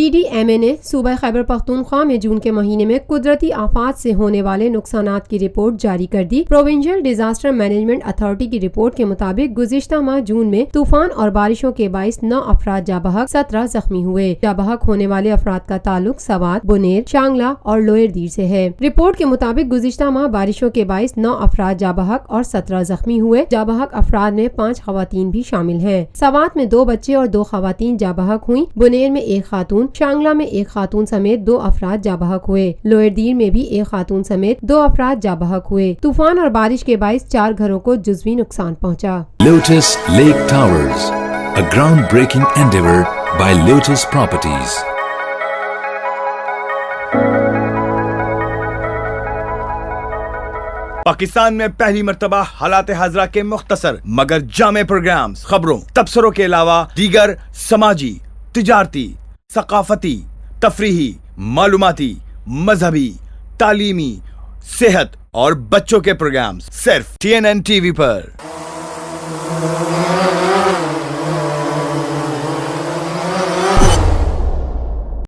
PDMA نے صوبہ خیبر پختونخوا میں جون کے مہینے میں قدرتی آفات سے ہونے والے نقصانات کی رپورٹ جاری کر دی۔ پروونشل ڈیزاسٹر مینجمنٹ اتھارٹی کی رپورٹ کے مطابق گزشتہ ماہ جون میں طوفان اور بارشوں کے باعث 9 افراد جاں بحق 17 زخمی ہوئے۔ جاں بحق ہونے والے افراد کا تعلق سوات، بنیر، شانگلہ اور لوئر دیر سے ہے۔ رپورٹ کے مطابق گزشتہ ماہ بارشوں کے باعث 9 افراد جاں بحق اور 17 زخمی ہوئے۔ جاں بحق افراد میں 5 خواتین بھی شامل ہیں۔ سوات میں 2 بچے اور 2 خواتین جاں بحق ہوئیں۔ بنیر میں 1 خاتون، شانگلہ میں 1 خاتون سمیت 2 افراد جاں بحق ہوئے۔ لوئر دیر میں بھی 1 خاتون سمیت 2 افراد جاں بحق ہوئے۔ طوفان اور بارش کے باعث 4 گھروں کو جزوی نقصان پہنچا۔ Lotus Lake Towers, a groundbreaking endeavor by Lotus Properties. Pakistan میں پہلی مرتبہ حالات حاضرہ کے مختصر مگر جامع پروگرامز، خبروں، تبصروں کے علاوہ دیگر سماجی، تجارتی، ثقافتی، تفریحی، معلوماتی، مذہبی، تعلیمی، صحت اور بچوں کے پروگرامز صرف TNN TV پر۔